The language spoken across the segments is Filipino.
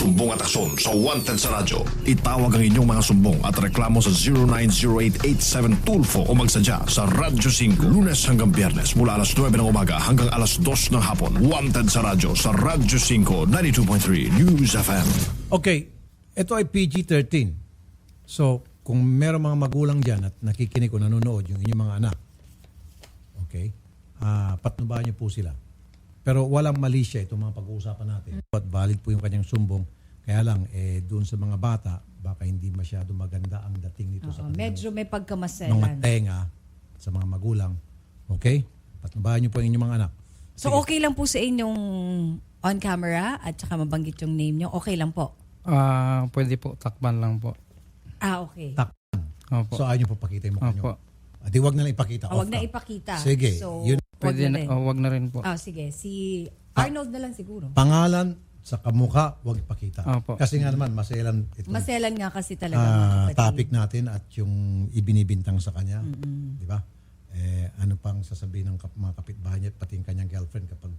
sumbong at aksyon sa Wanted sa Radyo. Itawag ang inyong mga sumbong at reklamo sa 0908-87-TULFO o magsadya sa Radyo 5 Lunes hanggang Biyernes mula alas 9 ng umaga hanggang alas 2 ng hapon. Wanted sa Radyo sa Radyo 5 92.3 News FM. Okay, ito ay PG-13. So, kung meron mga magulang dyan at nakikinig o nanonood yung inyong mga anak, okay, patnubahan niyo po sila. Pero walang mali siya itong mga pag-uusapan natin. At valid po yung kanyang sumbong. Kaya lang, doon sa mga bata, baka hindi masyado maganda ang dating nito sa medyo may pagkamaselan. mga tenga sa mga magulang. Okay? Patnubahan niyo po yung inyong mga anak. So okay lang po sa inyong on camera at saka mabanggit yung name niyo? Okay lang po? Pwede po, takpan lang po. Okay. Opo. So ayaw niyo po pakita yung mukha niyo. Opo. Di wag na lang ipakita. Wag na ipakita. Sige. So, Yun. Pwede wag na, wag na rin po. sige. Si Arnold na lang siguro. Pangalan sa kamukha, wag ipakita. Opo. Kasi nga naman, maselan ito. Maselan nga kasi talaga. mga kapatid. Topic natin at yung ibinibintang sa kanya. Di ba? Ano pang sasabihin ng mga kapitbahay niya at pati yung kanyang girlfriend kapag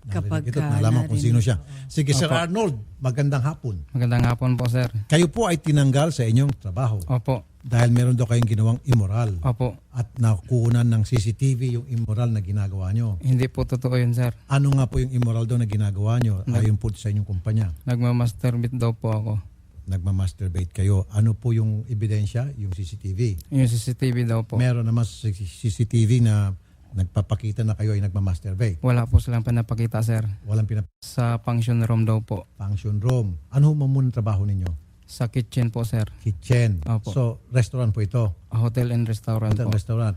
narinig ito at nalaman kung sino siya. Sige, Sir Arnold, magandang hapon. Magandang hapon po, sir. Kayo po ay tinanggal sa inyong trabaho Opo. dahil meron daw kayong ginawang immoral. Opo. At nakukunan ng CCTV yung immoral na ginagawa nyo. Hindi po totoo yun, sir. Ano nga po yung immoral daw na ginagawa nyo ayon po sa inyong kumpanya? Nagmamasturbate daw po ako. Nagmamasturbate kayo. Ano po yung ebidensya? Yung CCTV. Yung CCTV daw po. Meron naman CCTV na nagpapakita na kayo ay nagmamasturbate. Wala po silang pinapakita, sir. Walang Sa function room daw po. function room. Ano mo muna trabaho ninyo? Sa kitchen po, sir. Kitchen. Opo. So, restaurant po ito. Hotel and restaurant Hotel, po. restaurant.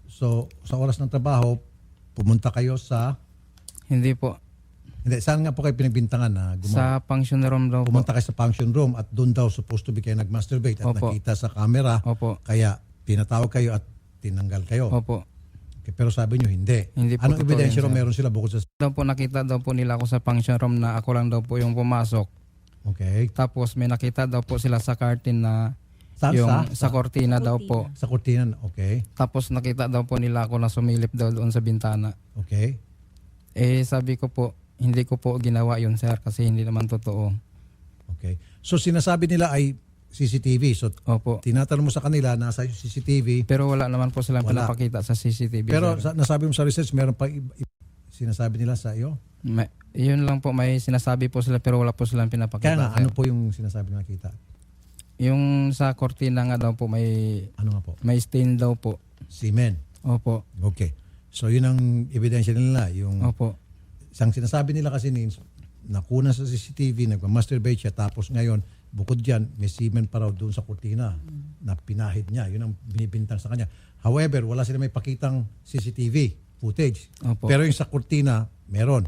So, sa oras ng trabaho, pumunta kayo sa... Hindi po. Hindi, saan nga po kayo pinagbintangan na Sa function room daw po. pumunta kayo sa function room at doon daw supposed to be kayo nagmasturbate at Opo. nakita sa camera. Opo. Kaya tinatawag kayo at tinanggal kayo. Opo. Okay, pero sabi nyo hindi. Hindi po Anong totoo ebidensya yun, rin sir. meron sila bukod sa... Daw po nakita daw po nila ako sa function room na ako lang daw po yung pumasok. Okay. Tapos may nakita daw po sila sa curtain na Saan? yung Sa sa kortina daw po. kurtina. Okay. Tapos nakita daw po nila ako na sumilip daw doon sa bintana. Okay. Sabi ko po, hindi ko po ginawa yun, sir, kasi hindi naman totoo. Okay. So sinasabi nila ay CCTV. So Opo. tinatanong mo sa kanila nasa CCTV. Pero wala naman po silang Wala. pinapakita sa CCTV. Pero sir. nasabi mo sa research meron pa sinasabi nila sa iyo. Yun lang po, may sinasabi po sila pero wala po silang pinapakita. Kaya nga, sir. ano po yung sinasabi na nakita? Yung sa kortina nga daw po Ano nga po? may stain daw po. Semen. Opo. Okay. So yun ang ebidensya nila. Yung Opo. isang sinasabi nila kasi nakuna sa CCTV, nagmamasturbate siya, tapos ngayon, bukod dyan, may semen pa raw doon sa kurtina na pinahid niya. Yun ang binibintang sa kanya. However, wala sila may pakitang CCTV footage. Opo. Pero yung sa kurtina, meron.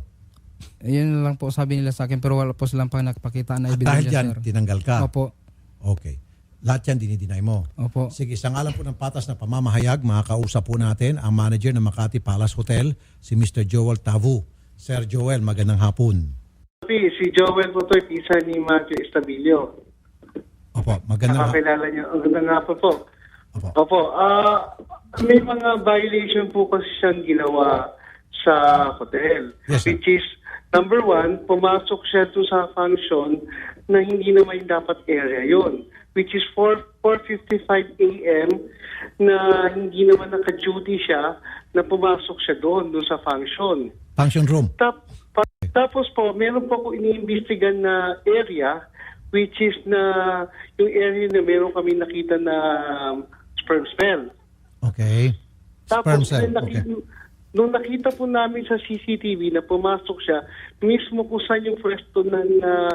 Yun lang po sabi nila sa akin pero wala po silang nagpakita na At dahil ebidensya, dyan, sir. tinanggal ka. Opo. Okay. Lahat yan dinideny mo. Opo. Sige, sa ngalan po ng patas na pamamahayag, makakausap po natin ang manager ng Makati Palace Hotel, si Mr. Joel Tavu. Sir Joel, magandang hapon. Si Joel po ito, isa ni Matthew Estabilio. Opo, magandang hapon. Nakakilala niyo. Ang ganda nga po. Opo. Opo. May mga violation po kasi siyang ginawa sa hotel. Yes, sir. Which is, number one, pumasok siya to sa function na hindi naman dapat area yon, which is 4:55 a.m. na hindi naman naka-duty siya na pumasok siya doon sa function. Function room. Tapos po, meron po ako iniimbestigan na area which is na yung area na meron kami nakita na sperm cell. Okay. Sperm Tapos cell. nung nakita po namin sa CCTV na pumasok siya, mismo kung saan yung pwesto na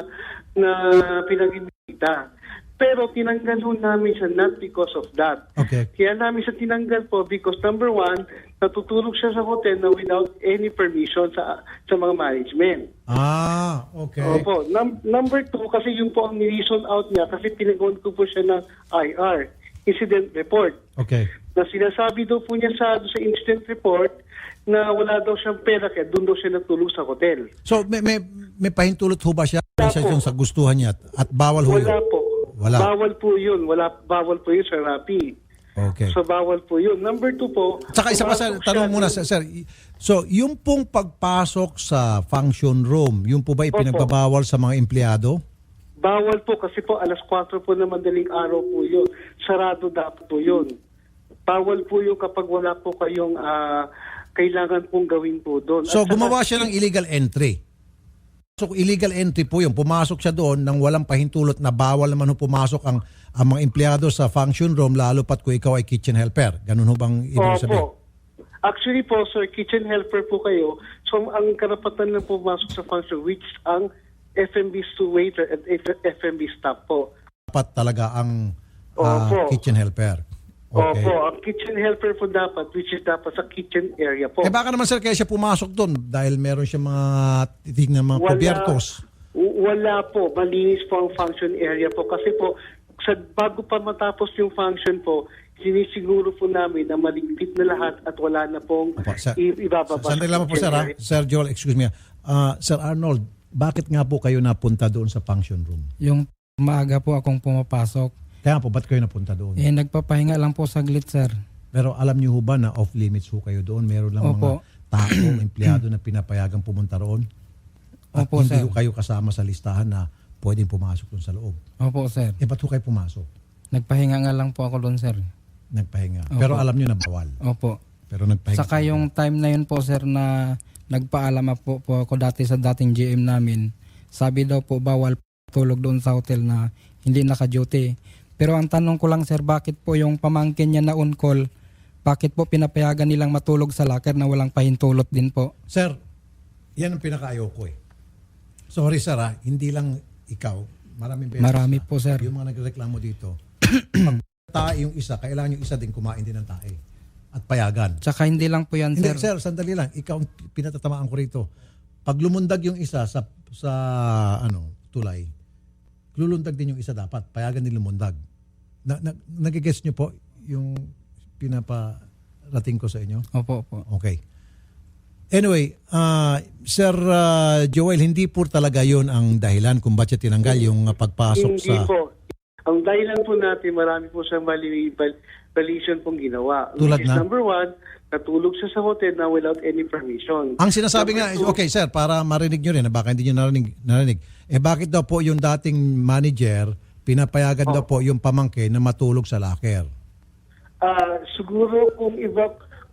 pinag-imbita. Pero tinanggal ho namin siya not because of that. Okay. Kaya namin siya tinanggal po because number one, natutulog siya sa hotel na without any permission sa mga management. Okay. Opo. Number two, kasi yung po ang ni-reason out niya kasi pinag-on ko po siya ng IR, incident report. Okay. Na sinasabi daw po niya sa incident report na wala daw siyang pera kaya doon daw siya natulog sa hotel. So, may pahintulot ho ba siya Wala po. yung sa gustuhan niya at bawal ho Wala yun? po. Wala. Bawal po yun. Bawal po yun sa Rappi. Okay. So bawal po yun. Number 2 po. Tsaka isa pa, sir, pumasok tanong siya muna, dun- sir. So, yung pong pagpasok sa function room, yung po ba Opo. ipinagbabawal sa mga empleyado? Bawal po kasi po alas 4 po na madaling araw po yun. Sarado dapat po yun. Bawal po yun kapag wala po kayong kailangan pong gawin po doon. So, At saka- gumawa siya ng illegal entry. So, illegal entry po yun. Pumasok siya doon nang walang pahintulot na bawal naman ho pumasok ang mga empleyado sa function room, lalo pat kung ikaw ay kitchen helper. Ganun ho bang ibig sabihin? Opo. Actually po, sir, kitchen helper po kayo. So, ang karapatan lang pumasok sa function, which ang F&B waiter at F&B staff po. Dapat talaga ang Opo. kitchen helper. Okay. Opo, ang kitchen helper po dapat, which is dapat sa kitchen area po. Eh baka naman, sir, kaya siya pumasok doon dahil meron siya mga titig na mga kubyertos. Wala po. Malinis po ang function area po. Kasi po, bago pa matapos yung function po, sinisiguro po namin na maligpit na lahat at wala na pong Opo, sir. ibababa. Sandali lang po, sir. kitchen area. Sir Joel, excuse me. Sir Arnold, bakit nga po kayo napunta doon sa function room? Yung maaga po akong pumapasok. Kaya po, ba't kayo napunta doon? Nagpapahinga lang po saglit, sir. Pero alam niyo ho ba na off-limits ho kayo doon? Meron lang Opo. mga taong empleyado na pinapayagang pumunta roon? At Opo, hindi sir. ho kayo kasama sa listahan na pwedeng pumasok doon sa loob. Opo, sir. Eh, ba't ho kayo pumasok? Nagpahinga nga lang po ako doon, sir. Nagpahinga. Opo. Pero alam niyo na bawal. Opo. Pero nagpahinga. Saka yung time na yun po, sir, na nagpaalam po ako dati sa dating GM namin. Sabi daw po bawal tulog doon sa hotel na hindi naka-duty. Pero ang tanong ko lang, sir, bakit po yung pamangkin niya na on-call, bakit po pinapayagan nilang matulog sa locker na walang pahintulot din po? Sir, yan ang pinakaayaw ko eh. Sorry, sir, hindi lang ikaw. Maraming beses Marami na po, sir. yung mga nagreklamo dito. Pag tae yung isa, kailangan yung isa din kumain din ng tae. At payagan. Tsaka hindi lang po yan, Hindi, sir. sir, sandali lang. Ikaw ang pinatatamaan ko rito. Pag lumundag yung isa sa tulay, lulundag din yung isa dapat. Payagan din lumundag. Nagigess nyo po yung pinaparating ko sa inyo? Opo, opo. Okay. Anyway, Sir Joel, hindi po talaga yun ang dahilan kung bakit tinanggal yung pagpasok Hindi sa... po. Ang dahilan po natin, marami po siyang violation pong ginawa. Tulad Which is na? number 1, natulog siya sa hotel na without any permission. Ang sinasabi nga, Number 2, okay sir, para marinig nyo rin, baka hindi nyo narinig. Eh bakit daw po yung dating manager, pinapayagan daw po yung pamangkin na matulog sa locker? Siguro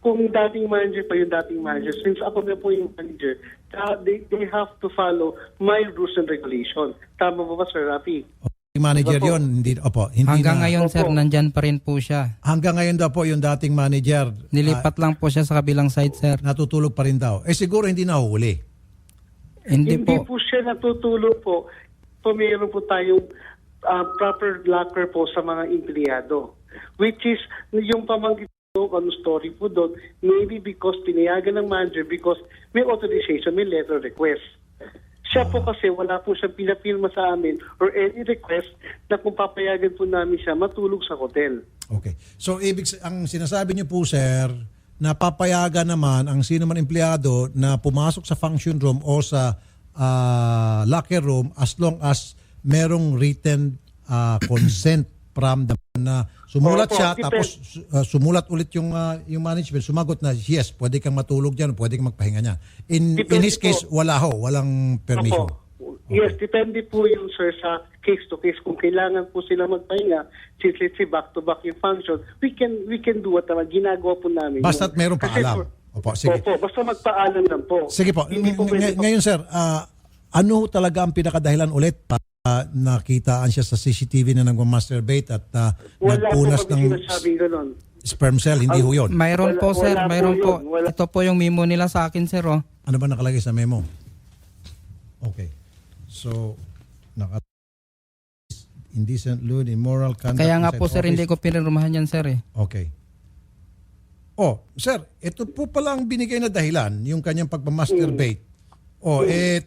kung dating manager pa yung dating manager, since ako na po yung manager, they have to follow my rules and regulation. Tama ba Sir Rafi? Yung manager Opo. yun, hindi Hanggang na. ngayon, sir, Opo. nandyan pa rin po siya. Hanggang ngayon daw po yung dating manager, Nilipat lang po siya sa kabilang side, sir. natutulog pa rin daw. Eh siguro hindi nahuli. Hindi Hindi po. po siya natutulog po. Mayroon po tayong proper locker po sa mga empleyado. Which is, yung pamangkin ko, ano story po doon, maybe because pinayagan ng manager because may authorization, may letter request. Siya po kasi wala po siyang pinapirma sa amin or any request na kung papayagan po namin siya matulog sa hotel. Okay. So ang sinasabi niyo po sir, napapayagan naman ang sino man empleyado na pumasok sa function room o sa locker room as long as merong written consent from the na sumulat Opo, siya depende. tapos sumulat ulit yung management, sumagot na yes, pwede kang matulog diyan, pwede kang magpahinga niyan. In Depende his case po. walang permission. Opo. Yes, depende po yung sir sa case to case. Kung kailangan po sila magpahinga, since let's say back to back yung function, we can do what ginagawa po namin. Basta't merong Kasi paalam. Opo, sige. Opo, basta magpaalam lang po. Sige po. Hindi po pwede Ngayon sir, ano talaga ang pinakadahilan ulit para nakitaan siya sa CCTV na nagmamasturbate at wala po nagpunas kami ng sinasabing ganun. sperm cell? Hindi ho yun. Mayroon po, sir. Wala po Mayroon po. yun. Wala. Ito po yung memo nila sa akin, sir. Oh. Ano ba nakalagay sa memo? Okay. So, indecent, lewd, immoral conduct. Kaya nga inside po, sir, office. hindi ko pinirmahan yan, sir. Okay. Oh, sir, ito po pala ang binigay na dahilan, yung kanyang pagmamasturbate. Oh,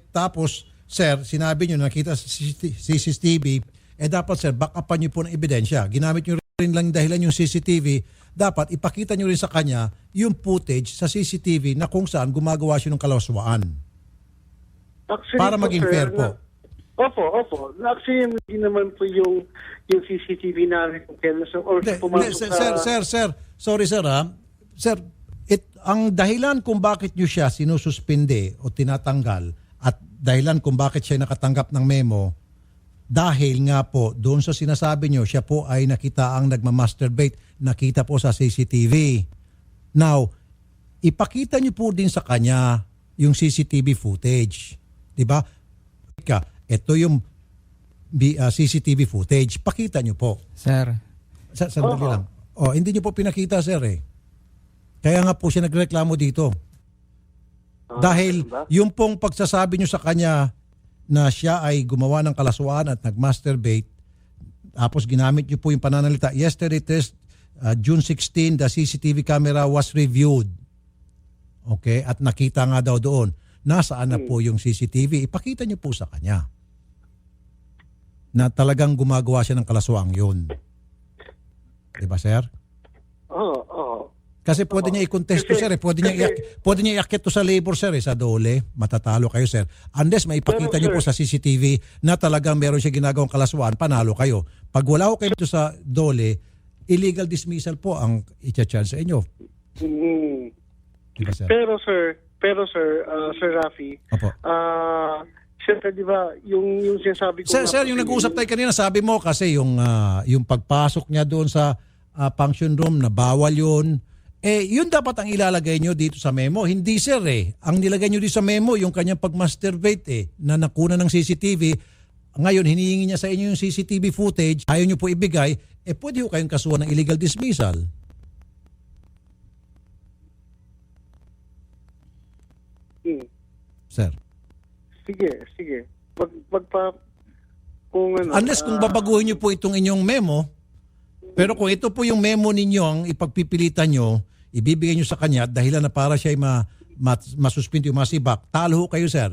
tapos, sir, sinabi nyo, nakita sa CCTV, dapat, sir, back upan nyo po ng ebidensya. Ginamit nyo rin lang dahilan yung CCTV, dapat ipakita nyo rin sa kanya yung footage sa CCTV na kung saan gumagawa siya ng kalaswaan. Actually Para po, maging sir, fair po. Opo. Actually, hindi naman po yung CCTV namin kung kailan or pumasok Sir. Sorry, sir, ha? Sir, ang dahilan kung bakit nyo siya sinususpinde o tinatanggal at dahilan kung bakit siya nakatanggap ng memo, dahil nga po, doon sa sinasabi nyo, siya po ay nakita ang nagmamasturbate, nakita po sa CCTV. Now, ipakita nyo po din sa kanya yung CCTV footage. Diba? Ito yung CCTV footage. Pakita nyo po. Sir. Sandali lang. Hindi nyo po pinakita, sir, eh. Kaya nga po siya nagreklamo dito. Dahil yung pong pagsasabi nyo sa kanya na siya ay gumawa ng kalaswaan at nag-masturbate, tapos ginamit nyo po yung pananalita, yesterday test, June 16, the CCTV camera was reviewed. Okay? At nakita nga daw doon. Nasaan na po yung CCTV? Ipakita nyo po sa kanya na talagang gumagawa siya ng kalaswang yun. Diba, sir? Oo. Kasi pwede niya i-contest to, sir. Pwede niya iakyat to sa labor, sir. Sa dole, matatalo kayo, sir. Unless maipakita niyo po sa CCTV na talagang meron siya ginagawang kalaswaan, panalo kayo. Pag wala ko kayo dito sa dole, illegal dismissal po ang i-charge sa inyo. Diba, sir? Pero Sir Rafi, Opo. siyempre, di ba, yung sinasabi ko... Sir, yung nag-uusap tayo kanina, sabi mo kasi yung pagpasok niya doon sa function room na bawal yun, yun dapat ang ilalagay nyo dito sa memo. Hindi, sir, eh. Ang nilagay nyo dito sa memo, yung kanyang pag-masturbate, na nakuna ng CCTV. Ngayon, hinihingi niya sa inyo yung CCTV footage, ayaw nyo po ibigay, pwede ho kayong kasuhan ng illegal dismissal. Sir. Sige. Unless kung babaguhin nyo po itong inyong memo, pero kung ito po yung memo ninyo ang ipagpipilitan nyo, ibibigay nyo sa kanya dahilan na para siya ay masuspindi o masibak, talo ho kayo, sir.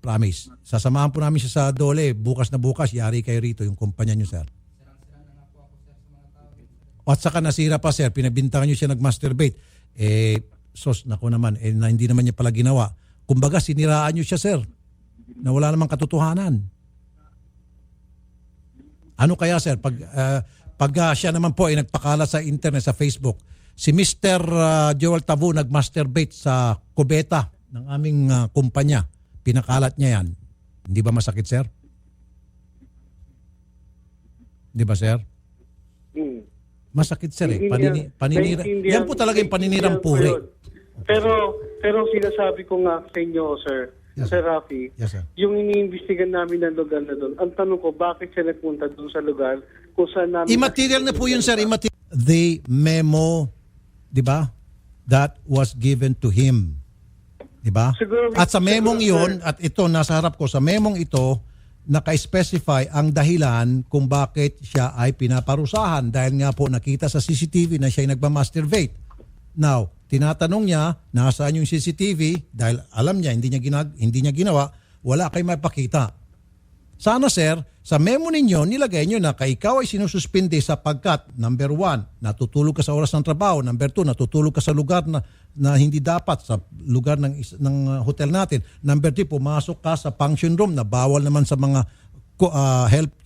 Promise. Sasamahan po namin siya sa dole. Bukas na bukas, yari kayo rito yung kumpanya nyo, sir. At saka nasira pa, sir. Pinabintangan nyo siya nag-masturbate. Sos, naku naman, na hindi naman niya pala ginawa. Kumbaga, siniraan nyo siya, sir, na wala namang katotohanan. Ano kaya, sir, pag siya naman po ay nagpakala sa internet, sa Facebook, si Mr. Joel Tavu nag-masturbate sa kubeta ng aming kumpanya. Pinakalat niya yan. Hindi ba masakit, sir? Hindi ba, sir? Masakit, sir, eh. Paninira. Yan po talaga yung paninirang puri. Pero sinasabi ko nga sa inyo, sir, Yes, Sir Rafi, Yes, sir. yung iniimbestigan namin ng lugar na doon, ang tanong ko, bakit siya nagpunta doon sa lugar kung saan namin... Immaterial na po yun, sir. The memo, di ba, that was given to him. Di ba? At sa memong iyon, at ito, nasa harap ko, sa memong ito, naka-specify ang dahilan kung bakit siya ay pinaparusahan dahil nga po nakita sa CCTV na siya ay nagmamasturbate. Now, tinatanong niya, nasaan yung CCTV dahil alam niya, hindi niya ginawa, wala kayo mapakita. Sana, sir, sa memo ninyo, nilagay nyo na ikaw ay sinususpinde sapagkat, number 1, natutulog ka sa oras ng trabaho. Number 2, natutulog ka sa lugar na hindi dapat, sa lugar ng hotel natin. Number 3, pumasok ka sa function room na bawal naman sa mga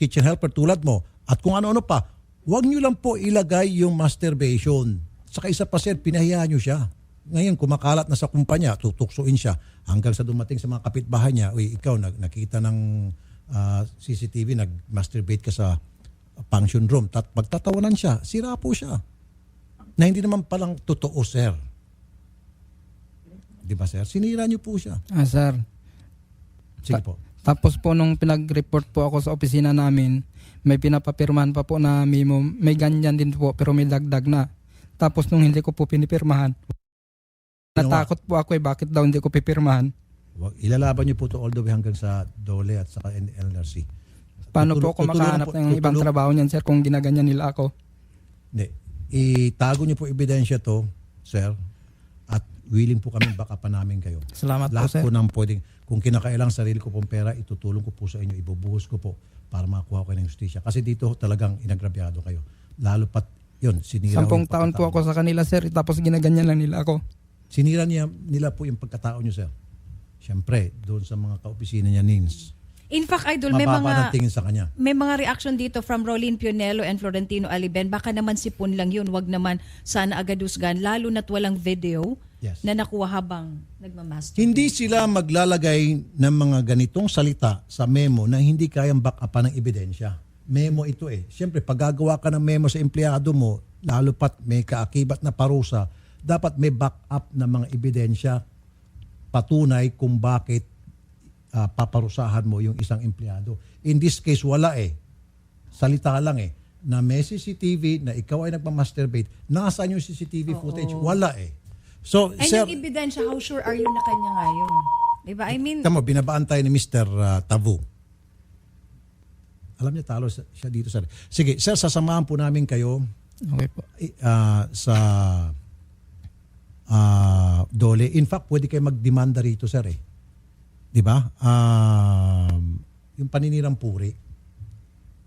kitchen helper tulad mo. At kung ano-ano pa, huwag nyo lang po ilagay yung masturbation. Saka isa pa, sir, pinahiya nyo siya. Ngayon, kumakalat na sa kumpanya, tutuksuin siya hanggang sa dumating sa mga kapitbahay niya, uy, ikaw, nakita ng CCTV, nag-masturbate ka sa function room. Magtatawanan siya, sira po siya. Na hindi naman palang totoo, sir. Di ba, sir? Sinira niyo po siya. Sir. Sige po. Tapos po nung pinag-report po ako sa opisina namin, may pinapapirmahan pa po na memo. May ganyan din po, pero may dagdag na. Tapos nung hindi ko po pinipirmahan, natakot po ako bakit daw hindi ko pipirmahan. Ilalaban niyo po ito all the way hanggang sa DOLE at saka NLRC. Paano po ako makahanap ng ibang trabaho niyan, sir, kung ginaganyan nila ako? Hindi. Itago niyo po ebidensya to, sir, at willing po kami backupan namin kayo. Salamat Lahat po, sir. po ng pwedeng, kung kinakailang sarili ko pong pera, itutulong ko po sa inyo, ibubuhos ko po para makakuha ko kayo ng justisya. Kasi dito talagang inagrabyado kayo. Lalo pat yun, sinira 10 taon po ako sa kanila, sir, tapos ginaganyan lang nila ako. Sinira nila po yung pagkatao nyo, sir. Siyempre, doon sa mga kaopisina niya, NINS. In fact, Idol, may mababa ng mga tingin sa kanya. may mga reaction dito from Rolin Pionello and Florentino Aliben. Baka naman sipon lang yun. Wag naman sana agad husgan. Lalo na't walang video Yes. na nakuha habang nagmamaster. Hindi sila maglalagay ng mga ganitong salita sa memo na hindi kayang back upan ng ebidensya. Memo ito eh. Siyempre, pag gagawa ka ng memo sa empleyado mo, lalo pat may kaakibat na parusa, dapat may back up na mga ebidensya patunay kung bakit paparusahan mo yung isang empleyado. In this case, wala eh. Salita lang eh. Na may CCTV, na ikaw ay nagmamasturbate, nasaan yung CCTV footage? Wala eh. So, Ay, sir, yung ebidensya, how sure are you na kanya ngayon? Diba? I mean, tamo, binabaan tayo ni Mr. Tavu. Alam niya, talo siya dito, sir. Sige, sir, sasamahan po namin kayo Okay po. sa Dole. In fact, pwede kayo magdemanda rito, sir eh. Di ba? Yung paninirang puri.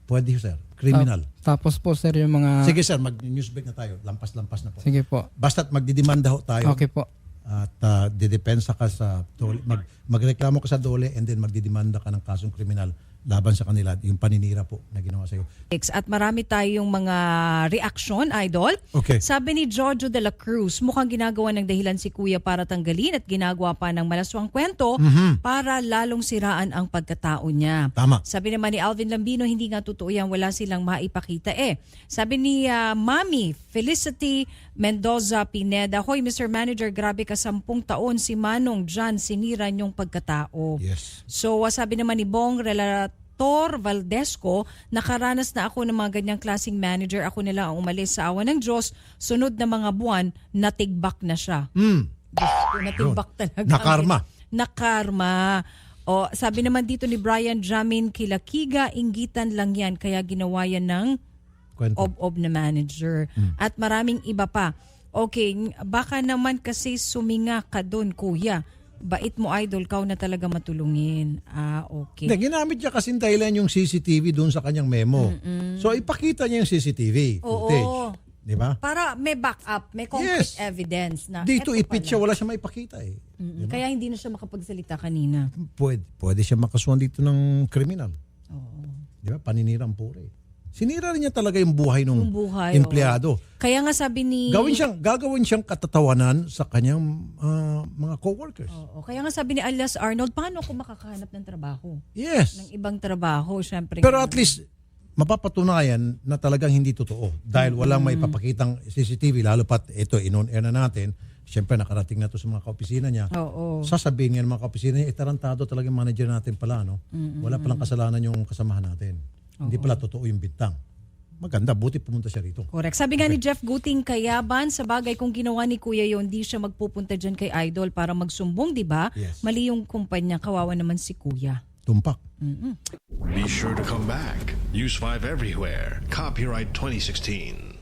Pwede, sir. Criminal. Tapos po sir yung mga... Sige, sir, mag-news break na tayo. Lampas-lampas na po. Sige po. Basta't magdidemanda ho tayo. Okay po. At didepensa ka sa Dole. Magreklamo ka sa Dole and then magdidemanda ka ng kasong kriminal laban sa kanila. Yung paninira po na ginawa sa'yo. at marami tayong mga reaction, Idol. Okay. Sabi ni Jojo de la Cruz, mukhang ginagawa ng dahilan si Kuya para tanggalin at ginagawa pa ng malaswang kwento para lalong siraan ang pagkatao niya. Tama. Sabi naman ni Alvin Lambino, hindi nga totoo yan, wala silang maipakita eh. Sabi ni Mami Felicity Mendoza Pineda, hoy Mr. Manager, grabe ka 10 taon si Manong John, sinira niyong pagkatao. Yes. So sabi naman ni Bong Relator Valdesco, nakaranas na ako ng mga ganyang klaseng manager. Ako nila ang umalis sa awa ng Diyos. Sunod na mga buwan, natigbak na siya. Diyos ko, natigbak talaga. Nakarma. Nakarma. O, sabi naman dito ni Brian Jamin Kilakiga, inggitan lang yan. Kaya ginawa yan ng Kwento. ob-ob na manager. At maraming iba pa. Okay, baka naman kasi suminga ka doon, kuya. Bait mo, Idol, kau na talaga matulungin. Okay. Hindi, ginamit niya kasing dahilan yung CCTV doon sa kanyang memo. So, ipakita niya yung CCTV footage. Oo. Di ba? Para may backup, may concrete Yes. evidence na Dito eto ipit pala. siya, wala siya maipakita eh. Kaya hindi na siya makapagsalita kanina. Pwede siya makasuhan dito ng kriminal. Di ba? Paninirang puri. Sinira rin niya talaga yung buhay ng Yung buhay, empleyado. Kaya nga sabi ni... Gagawin siyang katatawanan sa kanyang mga co-workers. Oo. Kaya nga sabi ni Alias Arnold, paano ako makakahanap ng trabaho? Yes. Ng ibang trabaho, syempre. Pero at least, mapapatunayan na talagang hindi totoo. Dahil walang may papakitang CCTV, lalo pat ito, in-on-air na natin, siyempre nakarating na to sa mga kaopisina niya. Oo. Sasabihin nga ng mga kaopisina niya, tarantado talagang manager natin pala. No? Wala palang kasalanan yung kasamahan natin. Hindi pala totoo yung bintang. Maganda, buti pumunta siya rito. Correct. Sabi nga ni Jeff Guting Kayaban, sa bagay kung ginawa ni Kuya yon, di siya magpupunta dyan kay Idol para magsumbong, di ba? Yes. Mali yung kumpanya, kawawa naman si Kuya. Tumpak. Be sure to come back. Use 5 everywhere. Copyright 2016.